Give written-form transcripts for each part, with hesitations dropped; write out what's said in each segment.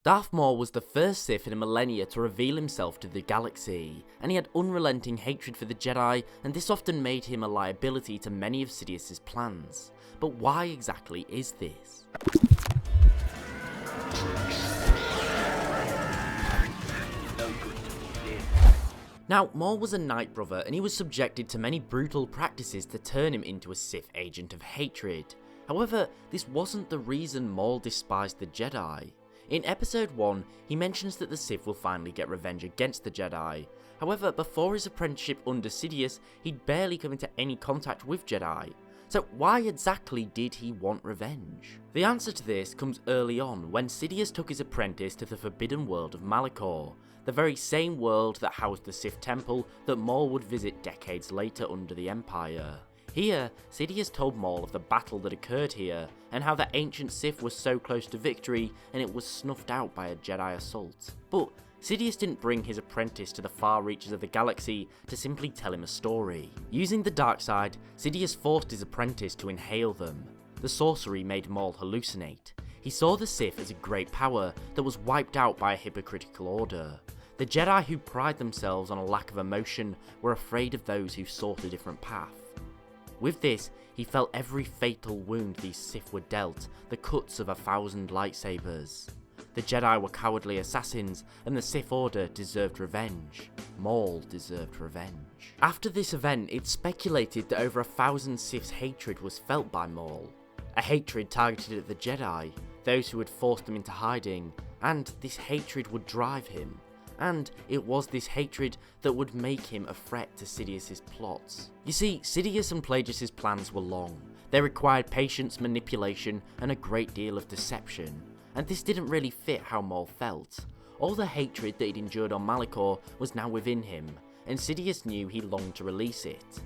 Darth Maul was the first Sith in a millennia to reveal himself to the galaxy, and he had unrelenting hatred for the Jedi, and this often made him a liability to many of Sidious's plans. But why exactly is this? Now, Maul was a Night Brother, and he was subjected to many brutal practices to turn him into a Sith agent of hatred. However, this wasn't the reason Maul despised the Jedi. In episode 1, he mentions that the Sith will finally get revenge against the Jedi. However, before his apprenticeship under Sidious, he'd barely come into any contact with Jedi. So why exactly did he want revenge? The answer to this comes early on, when Sidious took his apprentice to the forbidden world of Malachor, the very same world that housed the Sith temple that Maul would visit decades later under the Empire. Here, Sidious told Maul of the battle that occurred here, and how the ancient Sith was so close to victory and it was snuffed out by a Jedi assault. But Sidious didn't bring his apprentice to the far reaches of the galaxy to simply tell him a story. Using the dark side, Sidious forced his apprentice to inhale them. The sorcery made Maul hallucinate. He saw the Sith as a great power that was wiped out by a hypocritical order. The Jedi who pride themselves on a lack of emotion were afraid of those who sought a different path. With this, he felt every fatal wound these Sith were dealt, the cuts of 1,000 lightsabers. The Jedi were cowardly assassins, and the Sith Order deserved revenge. Maul deserved revenge. After this event, it's speculated that over 1,000 Sith's hatred was felt by Maul. A hatred targeted at the Jedi, those who had forced them into hiding, and this hatred would drive him. And it was this hatred that would make him a threat to Sidious's plots. You see, Sidious and Plagueis' plans were long. They required patience, manipulation, and a great deal of deception. And this didn't really fit how Maul felt. All the hatred that he'd endured on Malachor was now within him, and Sidious knew he longed to release it.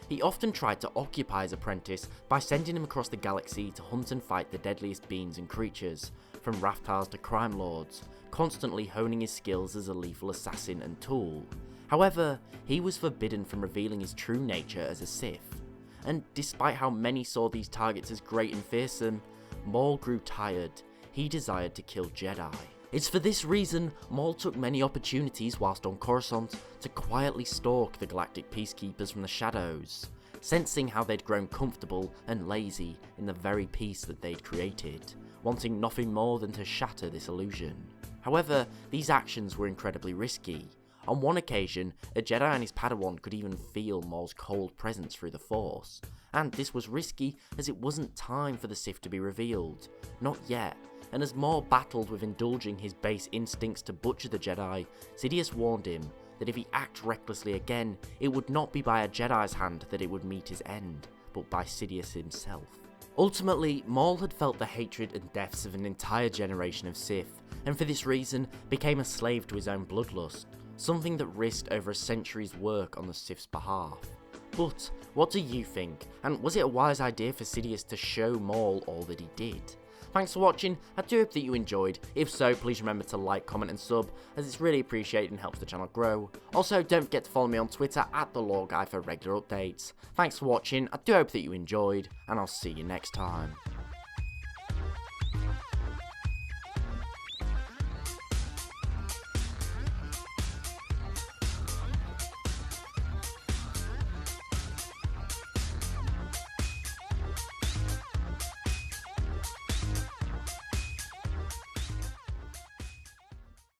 He often tried to occupy his apprentice by sending him across the galaxy to hunt and fight the deadliest beings and creatures, from Raftars to crime lords, constantly honing his skills as a lethal assassin and tool. However, he was forbidden from revealing his true nature as a Sith. And despite how many saw these targets as great and fearsome, Maul grew tired. He desired to kill Jedi. It's for this reason Maul took many opportunities whilst on Coruscant to quietly stalk the galactic peacekeepers from the shadows, sensing how they'd grown comfortable and lazy in the very peace that they'd created, wanting nothing more than to shatter this illusion. However, these actions were incredibly risky. On one occasion, a Jedi and his Padawan could even feel Maul's cold presence through the Force, and this was risky as it wasn't time for the Sith to be revealed. Not yet. And as Maul battled with indulging his base instincts to butcher the Jedi, Sidious warned him that if he acted recklessly again, it would not be by a Jedi's hand that it would meet his end, but by Sidious himself. Ultimately, Maul had felt the hatred and deaths of an entire generation of Sith, and for this reason became a slave to his own bloodlust, something that risked over a century's work on the Sith's behalf. But what do you think, and was it a wise idea for Sidious to show Maul all that he did? Thanks for watching, I do hope that you enjoyed. If so, please remember to like, comment and sub, as it's really appreciated and helps the channel grow. Also, don't forget to follow me on Twitter @TheLawGuy for regular updates. Thanks for watching, I do hope that you enjoyed, and I'll see you next time.